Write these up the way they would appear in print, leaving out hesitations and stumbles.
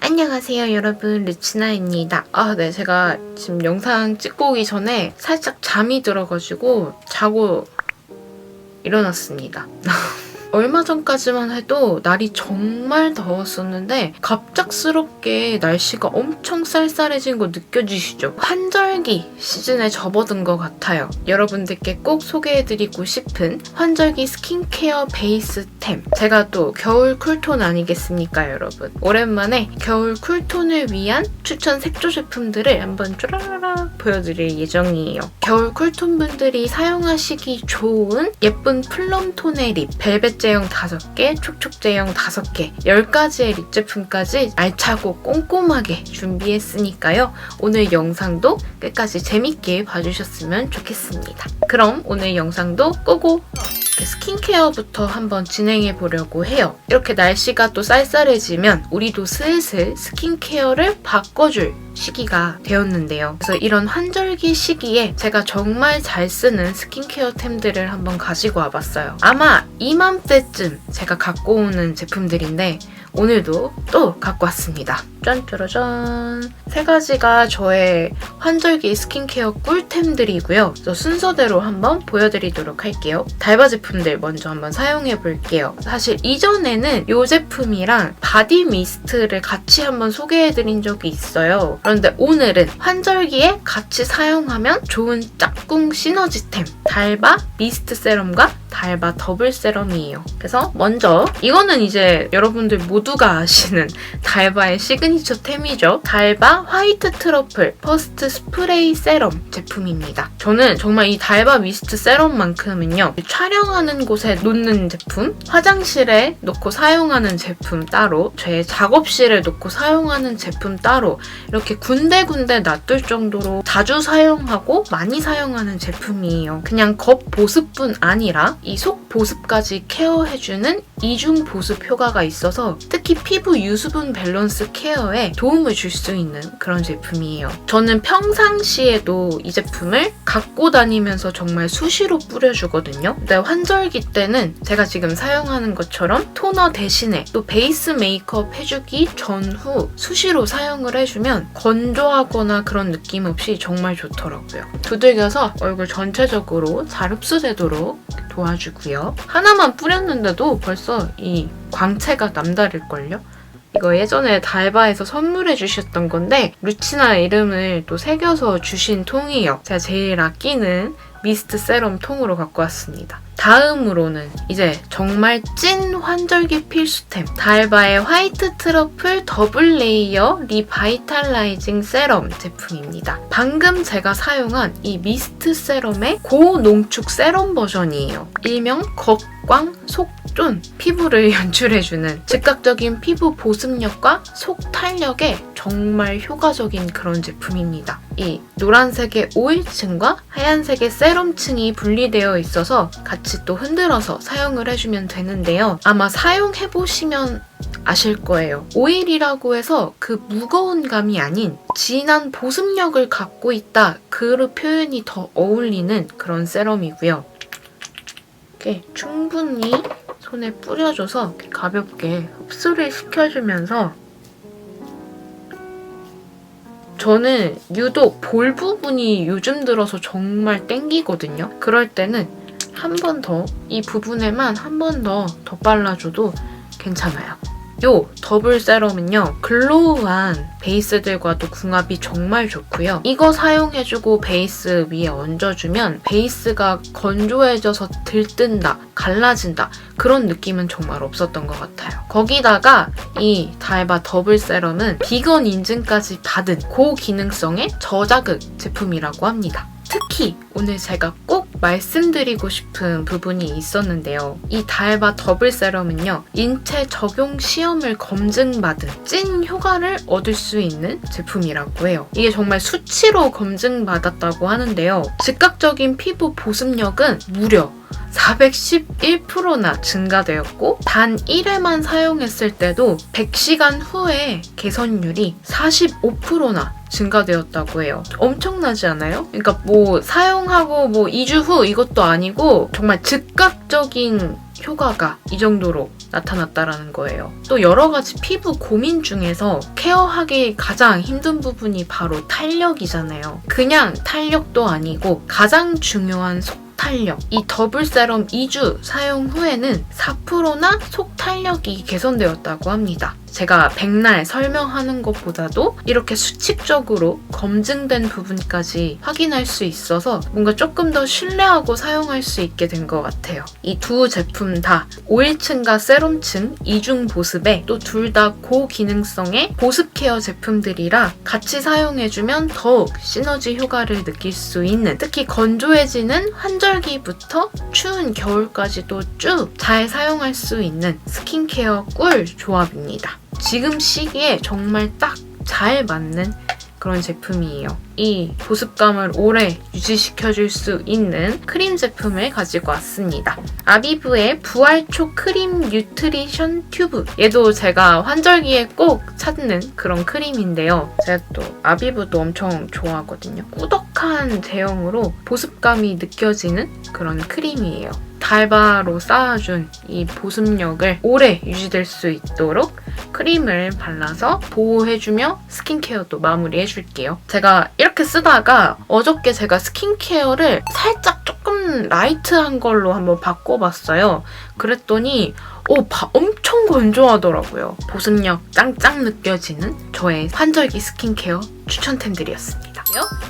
안녕하세요 여러분 루치나입니다. 네, 제가 지금 영상 찍고 오기 전에 살짝 잠이 들어가지고 자고 일어났습니다. 얼마 전까지만 해도 날이 정말 더웠었는데 갑작스럽게 날씨가 엄청 쌀쌀해진 거 느껴지시죠? 환절기 시즌에 접어든 것 같아요. 여러분들께 꼭 소개해드리고 싶은 환절기 스킨케어 베이스템. 제가 또 겨울 쿨톤 아니겠습니까 여러분? 오랜만에 겨울 쿨톤을 위한 추천 색조 제품들을 한번 쭈라라라 보여드릴 예정이에요. 겨울 쿨톤 분들이 사용하시기 좋은 예쁜 플럼톤의 립, 벨벳 제형 5개, 촉촉 제형 5개, 10가지의 립 제품까지 알차고 꼼꼼하게 준비했으니까요. 오늘 영상도 끝까지 재밌게 봐주셨으면 좋겠습니다. 그럼 오늘 영상도 고고! 스킨케어부터 한번 진행해 보려고 해요. 이렇게 날씨가 또 쌀쌀해지면 우리도 슬슬 스킨케어를 바꿔줄 시기가 되었는데요. 그래서 이런 환절기 시기에 제가 정말 잘 쓰는 스킨케어템들을 한번 가지고 와봤어요. 아마 이맘때쯤 제가 갖고 오는 제품들인데 오늘도 또 갖고 왔습니다. 짠짜라짠! 3가지가 저의 환절기 스킨케어 꿀템들이고요. 그래서 순서대로 한번 보여드리도록 할게요. 달바 제품들 먼저 한번 사용해볼게요. 사실 이전에는 이 제품이랑 바디 미스트를 같이 한번 소개해드린 적이 있어요. 그런데 오늘은 환절기에 같이 사용하면 좋은 짝꿍 시너지템 달바 미스트 세럼과 달바 더블 세럼이에요. 그래서 먼저 이거는 이제 여러분들 모두가 아시는 달바의 시그니처 템이죠. 달바 화이트 트러플 퍼스트 스프레이 세럼 제품입니다. 저는 정말 이 달바 미스트 세럼만큼은요. 촬영하는 곳에 놓는 제품, 화장실에 놓고 사용하는 제품 따로, 제 작업실에 놓고 사용하는 제품 따로 이렇게 군데군데 놔둘 정도로 자주 사용하고 많이 사용하는 제품이에요. 그냥 겉 보습뿐 아니라 이 속 보습까지 케어해주는 이중 보습 효과가 있어서 특히 피부 유수분 밸런스 케어에 도움을 줄 수 있는 그런 제품이에요. 저는 평상시에도 이 제품을 갖고 다니면서 정말 수시로 뿌려주거든요. 근데 환절기 때는 제가 지금 사용하는 것처럼 토너 대신에 또 베이스 메이크업 해주기 전후 수시로 사용을 해주면 건조하거나 그런 느낌 없이 정말 좋더라고요. 두들겨서 얼굴 전체적으로 잘 흡수되도록 도와주고요. 하나만 뿌렸는데도 벌써 이 광채가 남다를걸요? 이거 예전에 달바에서 선물해 주셨던 건데 루치나 이름을 또 새겨서 주신 통이에요. 제가 제일 아끼는 미스트 세럼 통으로 갖고 왔습니다. 다음으로는 이제 정말 찐 환절기 필수템 달바의 화이트 트러플 더블 레이어 리바이탈라이징 세럼 제품입니다. 방금 제가 사용한 이 미스트 세럼의 고농축 세럼 버전이에요. 일명 겉광 속쫀 피부를 연출해주는 즉각적인 피부 보습력과 속 탄력에 정말 효과적인 그런 제품입니다. 이 노란색의 오일층과 하얀색의 세럼층이 분리되어 있어서 같이 또 흔들어서 사용을 해주면 되는데요. 아마 사용해보시면 아실 거예요. 오일이라고 해서 그 무거운 감이 아닌 진한 보습력을 갖고 있다. 그 표현이 더 어울리는 그런 세럼이고요. 이렇게 충분히 손에 뿌려줘서 가볍게 흡수를 시켜주면서 저는 유독 볼 부분이 요즘 들어서 정말 땡기거든요. 그럴 때는 한 번 더, 이 부분에만 한 번 더 발라줘도 괜찮아요. 요 더블 세럼은요. 글로우한 베이스들과도 궁합이 정말 좋고요. 이거 사용해주고 베이스 위에 얹어주면 베이스가 건조해져서 들뜬다, 갈라진다 그런 느낌은 정말 없었던 것 같아요. 거기다가 이 달바 더블 세럼은 비건 인증까지 받은 고기능성의 저자극 제품이라고 합니다. 특히 오늘 제가 꼭 말씀드리고 싶은 부분이 있었는데요. 이 달바 더블 세럼은요. 인체 적용 시험을 검증받은 찐 효과를 얻을 수 있는 제품이라고 해요. 이게 정말 수치로 검증받았다고 하는데요. 즉각적인 피부 보습력은 무려 411%나 증가되었고 단 1회만 사용했을 때도 100시간 후에 개선율이 45%나 증가되었다고 해요. 엄청나지 않아요? 그러니까 뭐 사용하고 뭐 2주 후 이것도 아니고 정말 즉각적인 효과가 이 정도로 나타났다라는 거예요. 또 여러 가지 피부 고민 중에서 케어하기 가장 힘든 부분이 바로 탄력이잖아요. 그냥 탄력도 아니고 가장 중요한 탄력. 이 더블 세럼 2주 사용 후에는 4%나 속 탄력이 개선되었다고 합니다. 제가 백날 설명하는 것보다도 이렇게 수칙적으로 검증된 부분까지 확인할 수 있어서 뭔가 조금 더 신뢰하고 사용할 수 있게 된 것 같아요. 이 두 제품 다 오일층과 세럼층 이중 보습에 또 둘 다 고기능성의 보습 케어 제품들이라 같이 사용해주면 더욱 시너지 효과를 느낄 수 있는, 특히 건조해지는 환절기부터 추운 겨울까지도 쭉 잘 사용할 수 있는 스킨케어 꿀 조합입니다. 지금 시기에 정말 딱 잘 맞는 그런 제품이에요. 이 보습감을 오래 유지시켜줄 수 있는 크림 제품을 가지고 왔습니다. 아비브의 부활초 크림 뉴트리션 튜브. 얘도 제가 환절기에 꼭 찾는 그런 크림인데요. 제가 또 아비브도 엄청 좋아하거든요. 꾸덕한 제형으로 보습감이 느껴지는 그런 크림이에요. 달바로 쌓아준 이 보습력을 오래 유지될 수 있도록 크림을 발라서 보호해주며 스킨케어도 마무리해줄게요. 제가 이렇게 쓰다가 어저께 제가 스킨케어를 살짝 조금 라이트한 걸로 한번 바꿔봤어요. 그랬더니 엄청 건조하더라고요. 보습력 짱짱 느껴지는 저의 환절기 스킨케어 추천템들이었습니다.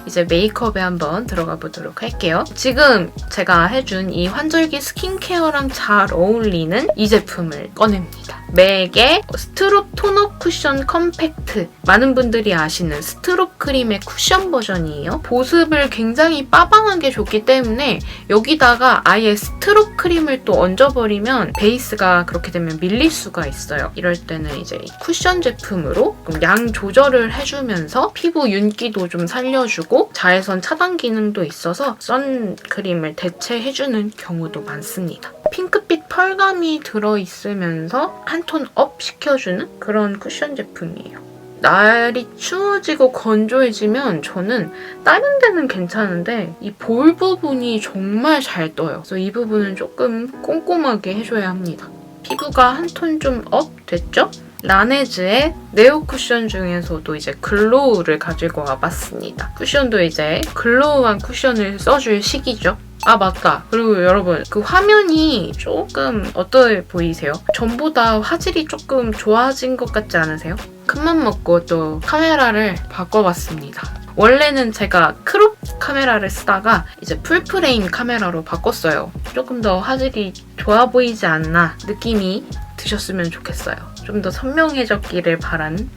이제 메이크업에 한번 들어가 보도록 할게요. 지금 제가 해준 이 환절기 스킨케어랑 잘 어울리는 이 제품을 꺼냅니다. 맥의 스트롭 토너 쿠션 컴팩트. 많은 분들이 아시는 스트롭 크림의 쿠션 버전이에요. 보습을 굉장히 빠방하게 줬기 때문에 여기다가 아예 스트롭 크림을 또 얹어버리면 베이스가 그렇게 되면 밀릴 수가 있어요. 이럴 때는 이제 쿠션 제품으로 양 조절을 해주면서 피부 윤기도 좀 살려주고 자외선 차단 기능도 있어서 선크림을 대체해주는 경우도 많습니다. 핑크빛 펄감이 들어있으면서 한 톤 업 시켜주는 그런 쿠션 제품이에요. 날이 추워지고 건조해지면 저는 다른 데는 괜찮은데 이 볼 부분이 정말 잘 떠요. 그래서 이 부분은 조금 꼼꼼하게 해줘야 합니다. 피부가 한 톤 좀 업 됐죠? 라네즈의 네오 쿠션 중에서도 이제 글로우를 가지고 와봤습니다. 쿠션도 이제 글로우한 쿠션을 써줄 시기죠. 아 맞다. 그리고 여러분 그 화면이 조금 어떠해 보이세요? 전보다 화질이 조금 좋아진 것 같지 않으세요? 큰맘 먹고 또 카메라를 바꿔봤습니다. 원래는 제가 크롭 카메라를 쓰다가 이제 풀프레임 카메라로 바꿨어요. 조금 더 화질이 좋아 보이지 않나 느낌이 드셨으면 좋겠어요. 좀 더 선명해졌기를 바라는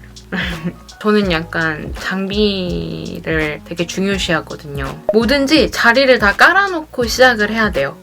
저는 약간 장비를 되게 중요시하거든요. 뭐든지 자리를 다 깔아놓고 시작을 해야 돼요.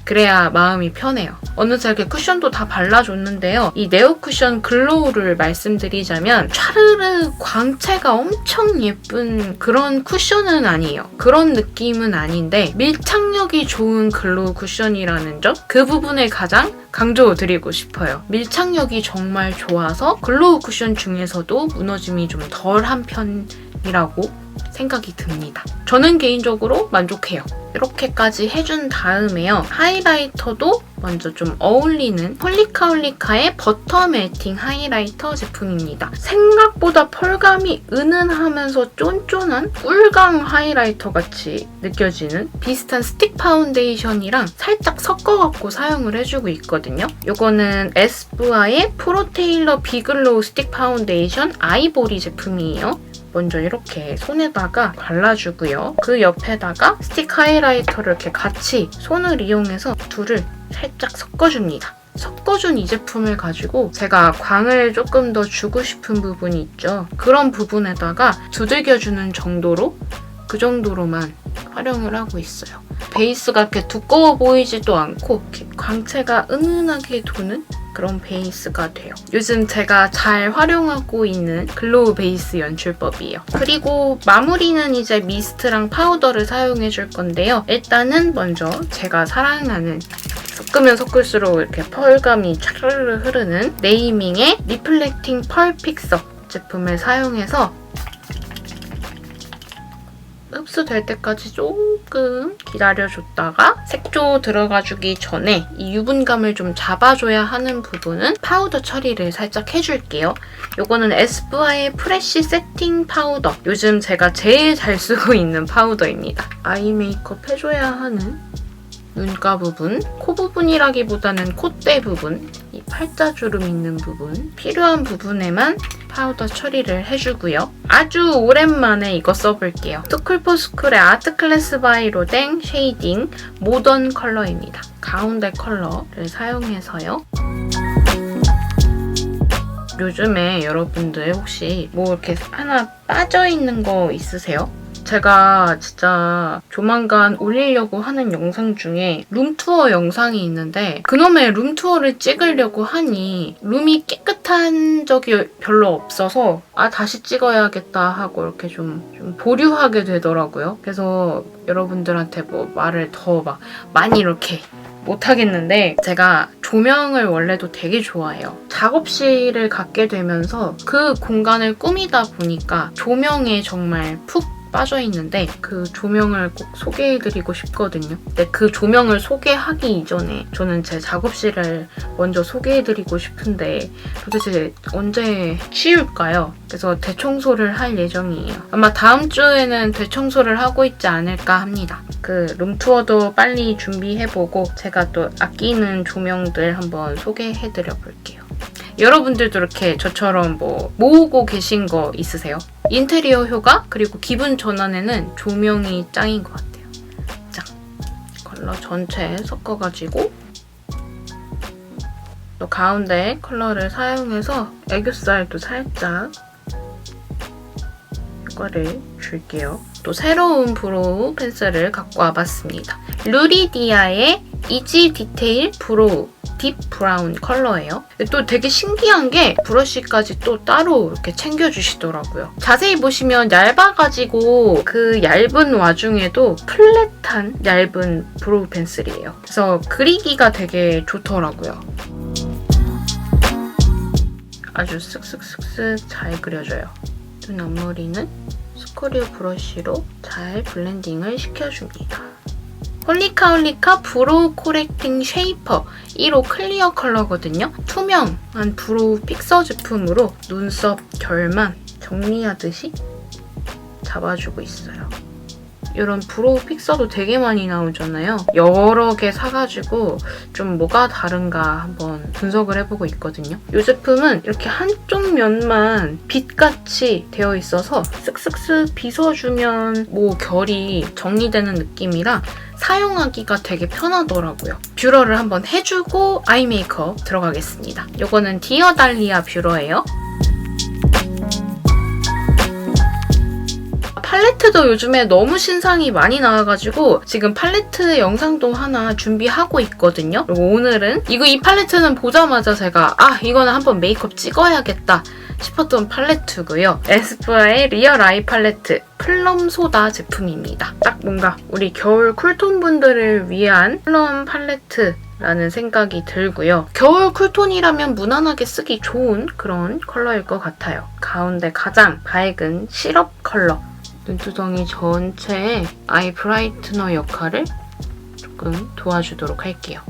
그래야 마음이 편해요. 어느새 이렇게 쿠션도 다 발라줬는데요. 이 네오 쿠션 글로우를 말씀드리자면 촤르르 광채가 엄청 예쁜 그런 쿠션은 아니에요. 그런 느낌은 아닌데 밀착력이 좋은 글로우 쿠션이라는 점? 그 부분을 가장 강조드리고 싶어요. 밀착력이 정말 좋아서 글로우 쿠션 중에서도 무너짐이 좀 덜한 편이라고 생각이 듭니다. 저는 개인적으로 만족해요. 이렇게까지 해준 다음에요. 하이라이터도 먼저 좀 어울리는 홀리카홀리카의 버터 멜팅 하이라이터 제품입니다. 생각보다 펄감이 은은하면서 쫀쫀한 꿀강 하이라이터 같이 느껴지는 비슷한 스틱 파운데이션이랑 살짝 섞어갖고 사용을 해주고 있거든요. 이거는 에스쁘아의 프로테일러 비글로우 스틱 파운데이션 아이보리 제품이에요. 먼저 이렇게 손에다가 발라주고요. 그 옆에다가 스틱 하이라이터를 이렇게 같이 손을 이용해서 둘을 살짝 섞어줍니다. 섞어준 이 제품을 가지고 제가 광을 조금 더 주고 싶은 부분이 있죠. 그런 부분에다가 두들겨주는 정도로 그 정도로만 활용을 하고 있어요. 베이스가 이렇게 두꺼워 보이지도 않고 이렇게 광채가 은은하게 도는 그런 베이스가 돼요. 요즘 제가 잘 활용하고 있는 글로우 베이스 연출법이에요. 그리고 마무리는 이제 미스트랑 파우더를 사용해줄 건데요. 일단은 먼저 제가 사랑하는 섞으면 섞을수록 이렇게 펄감이 차르르 흐르는 네이밍의 리플렉팅 펄 픽서 제품을 사용해서 흡수될 때까지 조금 기다려줬다가 색조 들어가주기 전에 이 유분감을 좀 잡아줘야 하는 부분은 파우더 처리를 살짝 해줄게요. 요거는 에스쁘아의 프레쉬 세팅 파우더. 요즘 제가 제일 잘 쓰고 있는 파우더입니다. 아이 메이크업 해줘야 하는 눈가 부분, 코 부분이라기보다는 콧대 부분, 이 팔자주름 있는 부분, 필요한 부분에만 파우더 처리를 해주고요. 아주 오랜만에 이거 써볼게요. 스쿨포스쿨의 아트클래스 바이로 된 쉐이딩 모던 컬러입니다. 가운데 컬러를 사용해서요. 요즘에 여러분들 혹시 뭐 이렇게 하나 빠져있는 거 있으세요? 제가 진짜 조만간 올리려고 하는 영상 중에 룸투어 영상이 있는데 그놈의 룸투어를 찍으려고 하니 룸이 깨끗한 적이 별로 없어서 다시 찍어야겠다 하고 이렇게 좀 보류하게 되더라고요. 그래서 여러분들한테 뭐 말을 더 막 많이 이렇게 못하겠는데 제가 조명을 원래도 되게 좋아해요. 작업실을 갖게 되면서 그 공간을 꾸미다 보니까 조명에 정말 푹 빠져있는데 그 조명을 꼭 소개해드리고 싶거든요. 근데 그 조명을 소개하기 이전에 저는 제 작업실을 먼저 소개해드리고 싶은데 도대체 언제 치울까요? 그래서 대청소를 할 예정이에요. 아마 다음 주에는 대청소를 하고 있지 않을까 합니다. 그 룸투어도 빨리 준비해보고 제가 또 아끼는 조명들 한번 소개해드려 볼게요. 여러분들도 이렇게 저처럼 뭐 모으고 계신 거 있으세요? 인테리어 효과 그리고 기분 전환에는 조명이 짱인 것 같아요. 자, 컬러 전체 섞어가지고 또 가운데 컬러를 사용해서 애교살도 살짝 효과를 줄게요. 또 새로운 브로우 펜슬을 갖고 와봤습니다. 루리디아의 이지 디테일 브로우 딥 브라운 컬러예요. 또 되게 신기한 게 브러쉬까지 또 따로 이렇게 챙겨주시더라고요. 자세히 보시면 얇아가지고 그 얇은 와중에도 플랫한 얇은 브로우 펜슬이에요. 그래서 그리기가 되게 좋더라고요. 아주 쓱쓱쓱쓱 잘 그려져요. 눈 앞머리는 스코리오 브러쉬로 잘 블렌딩을 시켜줍니다. 홀리카 브로우 코렉팅 쉐이퍼 1호 클리어 컬러거든요. 투명한 브로우 픽서 제품으로 눈썹 결만 정리하듯이 잡아주고 있어요. 이런 브로우 픽서도 되게 많이 나오잖아요. 여러 개 사가지고 좀 뭐가 다른가 한번 분석을 해보고 있거든요. 이 제품은 이렇게 한쪽 면만 빛같이 되어 있어서 쓱쓱쓱 빗어주면 뭐 결이 정리되는 느낌이라 사용하기가 되게 편하더라고요. 뷰러를 한번 해주고 아이 메이크업 들어가겠습니다. 이거는 디어 달리아 뷰러예요. 팔레트도 요즘에 너무 신상이 많이 나와가지고 지금 팔레트 영상도 하나 준비하고 있거든요. 그리고 오늘은 이 팔레트는 보자마자 제가 이거는 한번 메이크업 찍어야겠다 싶었던 팔레트고요. 에스쁘아의 리얼 아이 팔레트 플럼 소다 제품입니다. 딱 뭔가 우리 겨울 쿨톤 분들을 위한 플럼 팔레트 라는 생각이 들고요. 겨울 쿨톤이라면 무난하게 쓰기 좋은 그런 컬러일 것 같아요. 가운데 가장 밝은 시럽 컬러. 눈두덩이 전체에 아이 브라이트너 역할을 조금 도와주도록 할게요.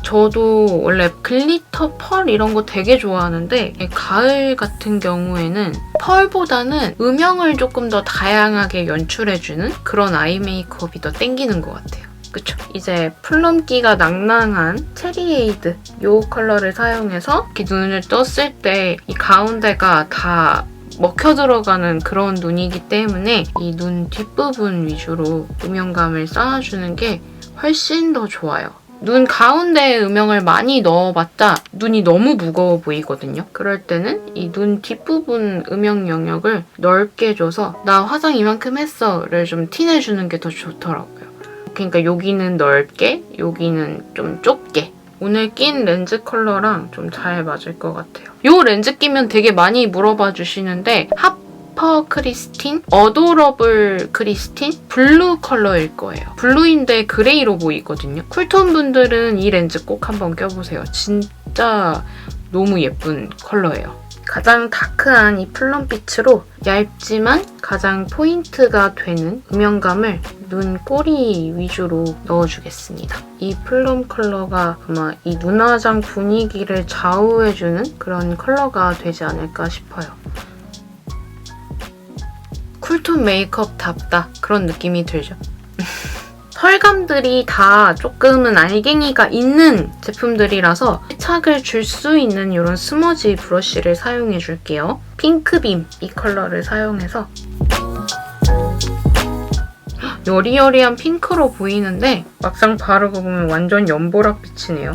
저도 원래 글리터 펄 이런 거 되게 좋아하는데 가을 같은 경우에는 펄보다는 음영을 조금 더 다양하게 연출해주는 그런 아이 메이크업이 더 땡기는 것 같아요. 그쵸? 이제 플럼기가 낭낭한 체리에이드 이 컬러를 사용해서 이렇게 눈을 떴을 때 이 가운데가 다 먹혀 들어가는 그런 눈이기 때문에 이 눈 뒷부분 위주로 음영감을 쌓아주는 게 훨씬 더 좋아요. 눈 가운데에 음영을 많이 넣어봤자 눈이 너무 무거워 보이거든요. 그럴 때는 이 눈 뒷부분 음영 영역을 넓게 줘서 나 화장 이만큼 했어를 좀 티내주는 게 더 좋더라고요. 그러니까 여기는 넓게, 여기는 좀 좁게. 오늘 낀 렌즈 컬러랑 좀 잘 맞을 것 같아요. 이 렌즈 끼면 되게 많이 물어봐 주시는데 하퍼 크리스틴, 어도러블 크리스틴, 블루 컬러일 거예요. 블루인데 그레이로 보이거든요. 쿨톤 분들은 이 렌즈 꼭 한번 껴보세요. 진짜 너무 예쁜 컬러예요. 가장 다크한 이 플럼빛으로 얇지만 가장 포인트가 되는 음영감을 눈 꼬리 위주로 넣어주겠습니다. 이 플럼 컬러가 아마 이 눈화장 분위기를 좌우해주는 그런 컬러가 되지 않을까 싶어요. 쿨톤 메이크업답다 그런 느낌이 들죠? 펄감들이 다 조금은 알갱이가 있는 제품들이라서 착을 줄 수 있는 이런 스머지 브러쉬를 사용해줄게요. 핑크빔 이 컬러를 사용해서 여리여리한 핑크로 보이는데 막상 바르고 보면 완전 연보라빛이네요.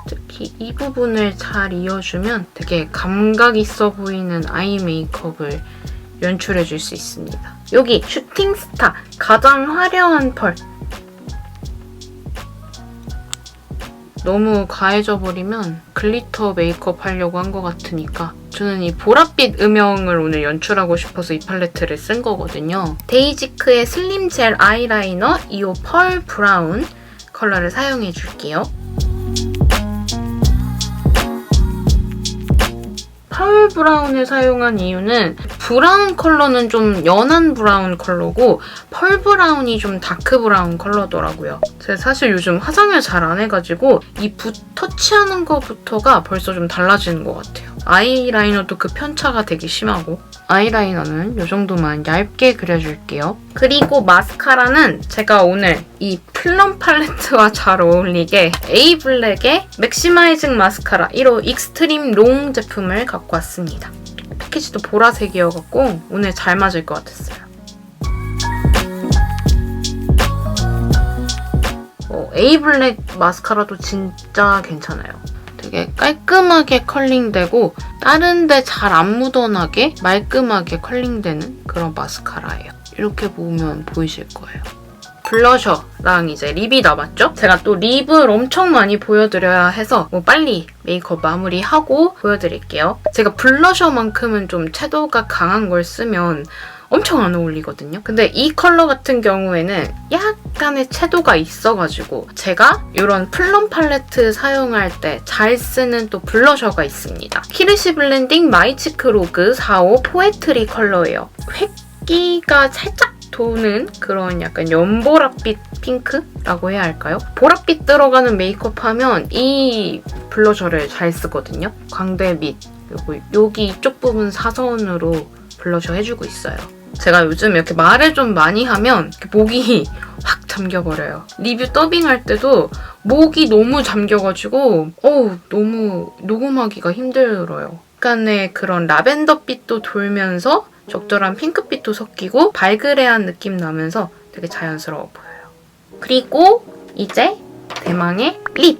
특히 이 부분을 잘 이어주면 되게 감각 있어 보이는 아이 메이크업을 연출해줄 수 있습니다. 여기 슈팅스타 가장 화려한 펄. 너무 과해져 버리면 글리터 메이크업 하려고 한 것 같으니까 저는 이 보랏빛 음영을 오늘 연출하고 싶어서 이 팔레트를 쓴 거거든요. 데이지크의 슬림 젤 아이라이너 이 펄 브라운 컬러를 사용해 줄게요. 펄 브라운을 사용한 이유는 브라운 컬러는 좀 연한 브라운 컬러고 펄 브라운이 좀 다크 브라운 컬러더라고요. 제가 사실 요즘 화장을 잘 안 해가지고 이 붓 터치하는 것부터가 벌써 좀 달라지는 것 같아요. 아이라이너도 그 편차가 되게 심하고 아이라이너는 이 정도만 얇게 그려줄게요. 그리고 마스카라는 제가 오늘 이 플럼 팔레트와 잘 어울리게 에이블랙의 맥시마이징 마스카라 1호 익스트림 롱 제품을 갖고 왔습니다. 패키지도 보라색이어서 오늘 잘 맞을 것 같았어요. 에이블랙 마스카라도 진짜 괜찮아요. 되게 깔끔하게 컬링되고 다른 데 잘 안 묻어나게 말끔하게 컬링되는 그런 마스카라예요. 이렇게 보면 보이실 거예요. 블러셔랑 이제 립이 남았죠? 제가 또 립을 엄청 많이 보여드려야 해서 빨리 메이크업 마무리하고 보여드릴게요. 제가 블러셔만큼은 좀 채도가 강한 걸 쓰면 엄청 안 어울리거든요. 근데 이 컬러 같은 경우에는 약간의 채도가 있어가지고 제가 이런 플럼 팔레트 사용할 때 잘 쓰는 또 블러셔가 있습니다. 키르시 블렌딩 마이치크 로그 4호 포에트리 컬러예요. 획기가 살짝 도는 그런 약간 연보랏빛 핑크라고 해야 할까요? 보랏빛 들어가는 메이크업 하면 이 블러셔를 잘 쓰거든요. 광대 밑, 그리고 여기 이쪽 부분 사선으로 블러셔 해주고 있어요. 제가 요즘 이렇게 말을 좀 많이 하면 이렇게 목이 확 잠겨버려요. 리뷰 더빙할 때도 목이 너무 잠겨가지고 너무 녹음하기가 힘들어요. 약간의 그런 라벤더빛도 돌면서 적절한 핑크빛도 섞이고 발그레한 느낌 나면서 되게 자연스러워 보여요. 그리고 이제 대망의 립!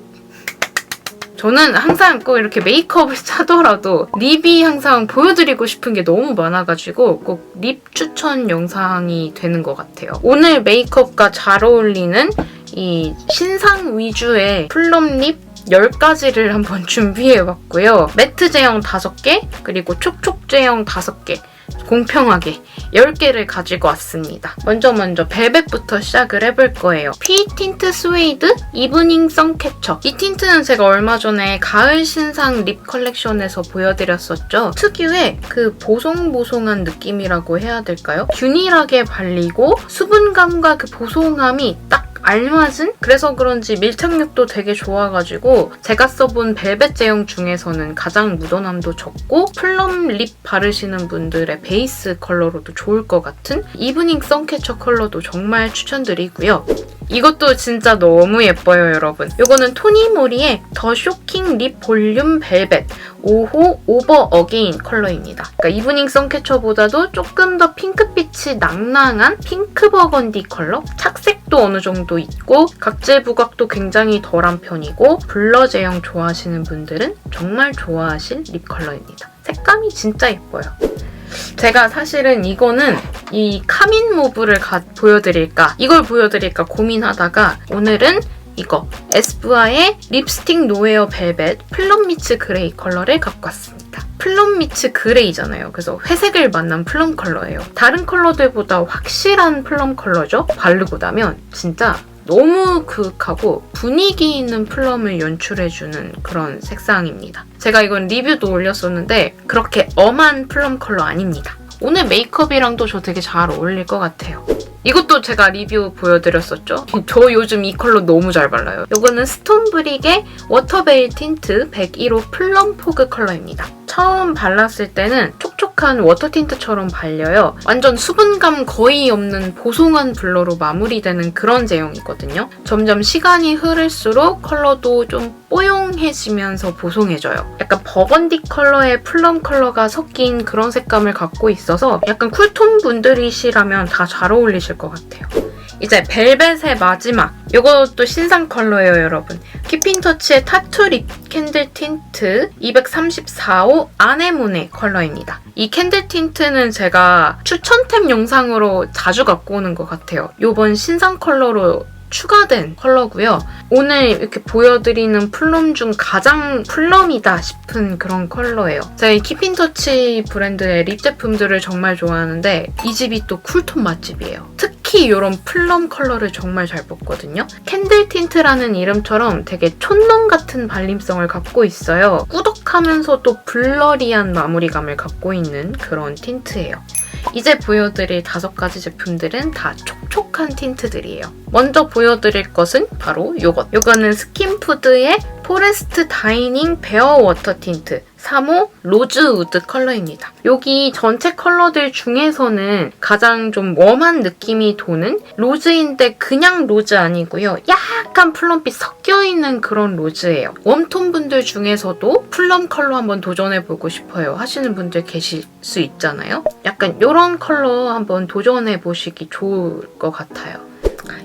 저는 항상 꼭 이렇게 메이크업을 짜더라도 립이 항상 보여드리고 싶은 게 너무 많아가지고 꼭 립 추천 영상이 되는 것 같아요. 오늘 메이크업과 잘 어울리는 이 신상 위주의 플럼 립 10가지를 한번 준비해봤고요. 매트 제형 5개, 그리고 촉촉 제형 5개, 공평하게 10개를 가지고 왔습니다. 먼저 벨벳부터 시작을 해볼 거예요. 피 틴트 스웨이드 이브닝 선캐쳐. 이 틴트는 제가 얼마 전에 가을 신상 립 컬렉션에서 보여드렸었죠. 특유의 그 보송보송한 느낌이라고 해야 될까요? 균일하게 발리고 수분감과 그 보송함이 딱 알맞은? 그래서 그런지 밀착력도 되게 좋아가지고 제가 써본 벨벳 제형 중에서는 가장 묻어남도 적고 플럼 립 바르시는 분들의 베이스 컬러로도 좋을 것 같은 이브닝 선캐쳐 컬러도 정말 추천드리고요. 이것도 진짜 너무 예뻐요, 여러분. 이거는 토니모리의 더 쇼킹 립 볼륨 벨벳 5호 오버 어게인 컬러입니다. 그러니까 이브닝 선캐쳐보다도 조금 더 핑크빛이 낭낭한 핑크 버건디 컬러? 착색도 어느 정도 있고 각질 부각도 굉장히 덜한 편이고 블러 제형 좋아하시는 분들은 정말 좋아하실 립 컬러입니다. 색감이 진짜 예뻐요. 제가 사실은 이거는 이 카민 모브를 보여드릴까 이걸 보여드릴까 고민하다가 오늘은 이거 에스쁘아의 립스틱 노웨어 벨벳 플럼 미츠 그레이 컬러를 갖고 왔습니다. 플럼 미츠 그레이잖아요. 그래서 회색을 만난 플럼 컬러예요. 다른 컬러들보다 확실한 플럼 컬러죠. 바르고 나면 진짜 너무 그윽하고 분위기 있는 플럼을 연출해주는 그런 색상입니다. 제가 이건 리뷰도 올렸었는데 그렇게 엄한 플럼 컬러 아닙니다. 오늘 메이크업이랑도 저 되게 잘 어울릴 것 같아요. 이것도 제가 리뷰 보여드렸었죠? 저 요즘 이 컬러 너무 잘 발라요. 이거는 스톤브릭의 워터베일 틴트 101호 플럼 포그 컬러입니다. 처음 발랐을 때는 촉촉한 워터 틴트처럼 발려요. 완전 수분감 거의 없는 보송한 블러로 마무리되는 그런 제형이거든요. 점점 시간이 흐를수록 컬러도 좀 뽀용해지면서 보송해져요. 약간 버건디 컬러에 플럼 컬러가 섞인 그런 색감을 갖고 있어서 약간 쿨톤 분들이시라면 다 잘 어울리실 것 같아요. 이제 벨벳의 마지막! 이것도 신상 컬러예요, 여러분. 키핑터치의 타투 립 캔들 틴트 234호 아네모네 컬러입니다. 이 캔들 틴트는 제가 추천템 영상으로 자주 갖고 오는 것 같아요. 이번 신상 컬러로 추가된 컬러고요. 오늘 이렇게 보여드리는 플럼 중 가장 플럼이다 싶은 그런 컬러예요. 제가 이 키핑터치 브랜드의 립 제품들을 정말 좋아하는데 이 집이 또 쿨톤 맛집이에요. 특히 이런 플럼 컬러를 정말 잘 뽑거든요. 캔들 틴트라는 이름처럼 되게 촌농 같은 발림성을 갖고 있어요. 꾸덕하면서도 블러리한 마무리감을 갖고 있는 그런 틴트예요. 이제 보여드릴 5가지 제품들은 다 촉촉한 틴트들이에요. 먼저 보여드릴 것은 바로 이거는 스킨푸드의 포레스트 다이닝 베어 워터 틴트 3호 로즈우드 컬러입니다. 여기 전체 컬러들 중에서는 가장 좀 웜한 느낌이 도는 로즈인데 그냥 로즈 아니고요. 약간 플럼빛 섞여있는 그런 로즈예요. 웜톤 분들 중에서도 플럼 컬러 한번 도전해보고 싶어요 하시는 분들 계실 수 있잖아요. 약간 이런 컬러 한번 도전해보시기 좋을 것 같아요.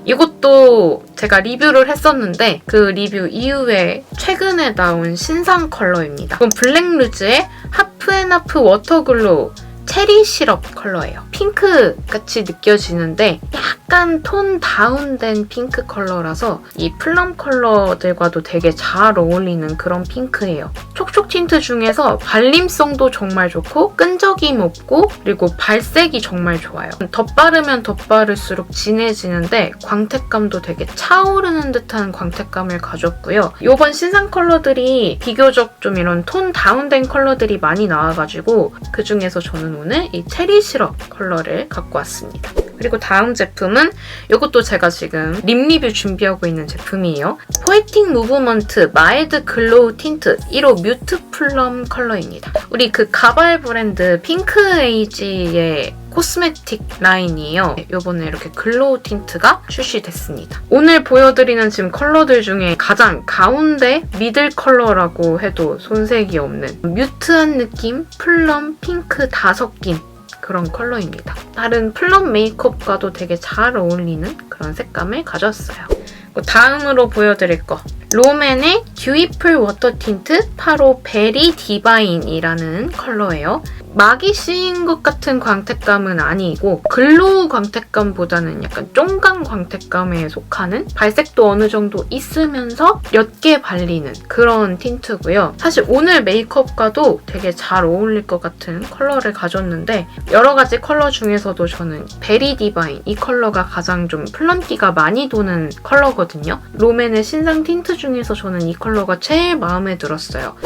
이것도 제가 리뷰를 했었는데 그 리뷰 이후에 최근에 나온 신상 컬러입니다. 이건 블랙루즈의 하프앤하프 워터글로우 체리 시럽 컬러예요. 핑크같이 느껴지는데 약간 톤 다운된 핑크 컬러라서 이 플럼 컬러들과도 되게 잘 어울리는 그런 핑크예요. 촉촉 틴트 중에서 발림성도 정말 좋고 끈적임 없고 그리고 발색이 정말 좋아요. 덧바르면 덧바를수록 진해지는데 광택감도 되게 차오르는 듯한 광택감을 가졌고요. 이번 신상 컬러들이 비교적 좀 이런 톤 다운된 컬러들이 많이 나와가지고 그중에서 저는 오늘 이 체리 시럽 컬러를 갖고 왔습니다. 그리고 다음 제품은 이것도 제가 지금 립 리뷰 준비하고 있는 제품이에요. 포에틱 무브먼트 마일드 글로우 틴트 1호 뮤트 플럼 컬러입니다. 우리 그 가발 브랜드 핑크에이지의 코스메틱 라인이에요. 이번에 이렇게 글로우 틴트가 출시됐습니다. 오늘 보여드리는 지금 컬러들 중에 가장 가운데 미들 컬러라고 해도 손색이 없는 뮤트한 느낌, 플럼, 핑크 다 섞인 그런 컬러입니다. 다른 플럼 메이크업과도 되게 잘 어울리는 그런 색감을 가졌어요. 다음으로 보여드릴 거 롬앤의 듀이풀 워터 틴트 8호 베리 디바인이라는 컬러예요. 막이 씌인 것 같은 광택감은 아니고 글로우 광택감보다는 약간 쫑강 광택감에 속하는 발색도 어느 정도 있으면서 옅게 발리는 그런 틴트고요. 사실 오늘 메이크업과도 되게 잘 어울릴 것 같은 컬러를 가졌는데 여러 가지 컬러 중에서도 저는 베리 디바인 이 컬러가 가장 좀 플럼기가 많이 도는 컬러거든요. 롬앤의 신상 틴트 중에서 저는 이 컬러가 제일 마음에 들었어요.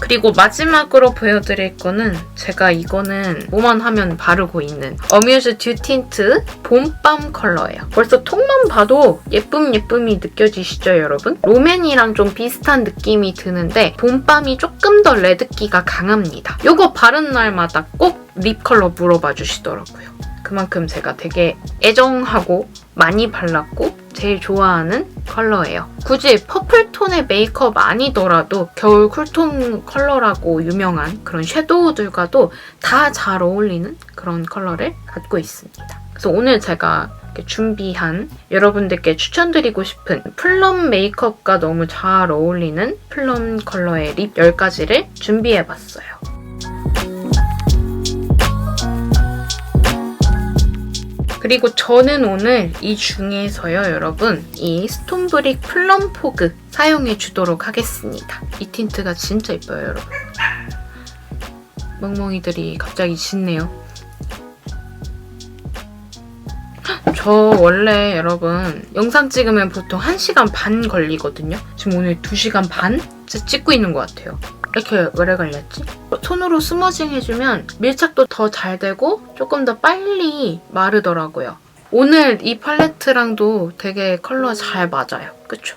그리고 마지막으로 보여드릴 거는 제가 이거는 뭐만 하면 바르고 있는 어뮤즈 듀 틴트 봄밤 컬러예요. 벌써 톡만 봐도 예쁨이 느껴지시죠, 여러분? 롬앤이랑 좀 비슷한 느낌이 드는데 봄밤이 조금 더 레드기가 강합니다. 이거 바른 날마다 꼭 립 컬러 물어봐 주시더라고요. 그만큼 제가 되게 애정하고 많이 발랐고 제일 좋아하는 컬러예요. 굳이 퍼플톤의 메이크업 아니더라도 겨울 쿨톤 컬러라고 유명한 그런 섀도우들과도 다 잘 어울리는 그런 컬러를 갖고 있습니다. 그래서 오늘 제가 이렇게 준비한 여러분들께 추천드리고 싶은 플럼 메이크업과 너무 잘 어울리는 플럼 컬러의 립 10가지를 준비해봤어요. 그리고 저는 오늘 이 중에서요, 여러분, 이 스톤브릭 플럼 포그 사용해주도록 하겠습니다. 이 틴트가 진짜 예뻐요, 여러분. 멍멍이들이 갑자기 짖네요. 저 원래 여러분 영상 찍으면 보통 1시간 반 걸리거든요. 지금 오늘 2시간 반? 진짜 찍고 있는 것 같아요. 이렇게 오래 걸렸지? 손으로 스머징 해주면 밀착도 더 잘 되고 조금 더 빨리 마르더라고요. 오늘 이 팔레트랑도 되게 컬러 잘 맞아요. 그쵸?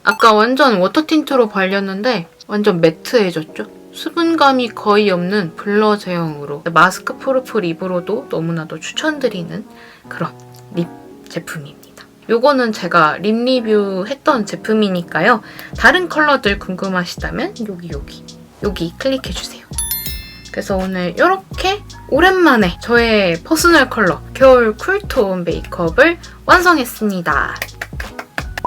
아까 완전 워터 틴트로 발렸는데 완전 매트해졌죠? 수분감이 거의 없는 블러 제형으로 마스크 프루프 립으로도 너무나도 추천드리는 그런 립 제품입니다. 요거는 제가 립 리뷰 했던 제품이니까요. 다른 컬러들 궁금하시다면 여기 클릭해주세요. 그래서 오늘 이렇게 오랜만에 저의 퍼스널 컬러 겨울 쿨톤 메이크업을 완성했습니다.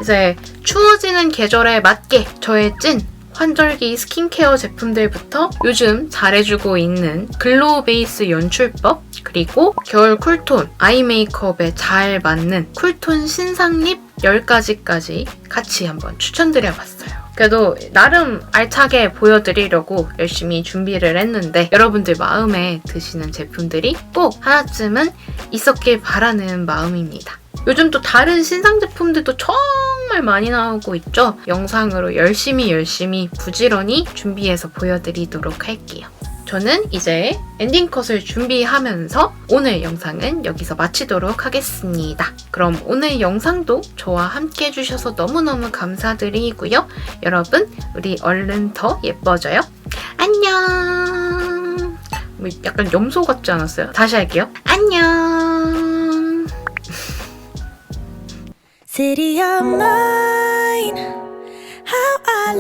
이제 추워지는 계절에 맞게 저의 찐 환절기 스킨케어 제품들부터 요즘 잘해주고 있는 글로우 베이스 연출법, 그리고 겨울 쿨톤 아이 메이크업에 잘 맞는 쿨톤 신상 립 10가지까지 같이 한번 추천드려봤어요. 그래도 나름 알차게 보여드리려고 열심히 준비를 했는데 여러분들 마음에 드시는 제품들이 꼭 하나쯤은 있었길 바라는 마음입니다. 요즘 또 다른 신상 제품들도 정말 많이 나오고 있죠. 영상으로 열심히 부지런히 준비해서 보여드리도록 할게요. 저는 이제 엔딩컷을 준비하면서 오늘 영상은 여기서 마치도록 하겠습니다. 그럼 오늘 영상도 저와 함께 해주셔서 너무너무 감사드리고요. 여러분, 우리 얼른 더 예뻐져요. 안녕! 뭐 약간 염소 같지 않았어요? 다시 할게요. 안녕! City of mine, how I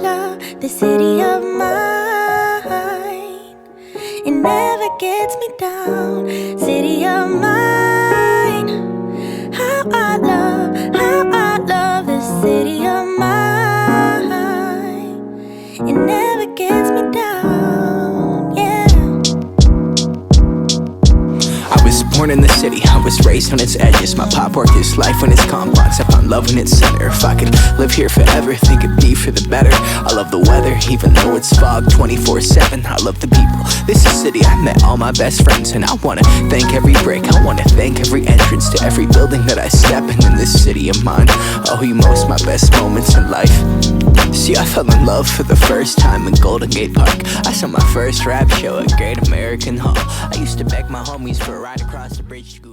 love the city of mine. It never gets me down. City of mine, how I love the city of mine. It never gets me down, yeah. I was born in the city, I was raised on its edges. My pop worked his life when it's complex. I found love in its center. If I could live here forever, think it'd be for the better. I love the weather, even though it's fog 24/7. I love the people, this is city. I met all my best friends, and I wanna thank every brick. I wanna thank every entrance to every building that I step in this city of mine. I owe you most my best moments in life. See, I fell in love for the first time in Golden Gate Park. I saw my first rap show at Great American Hall. I used to beg my homies for a ride across the bridge to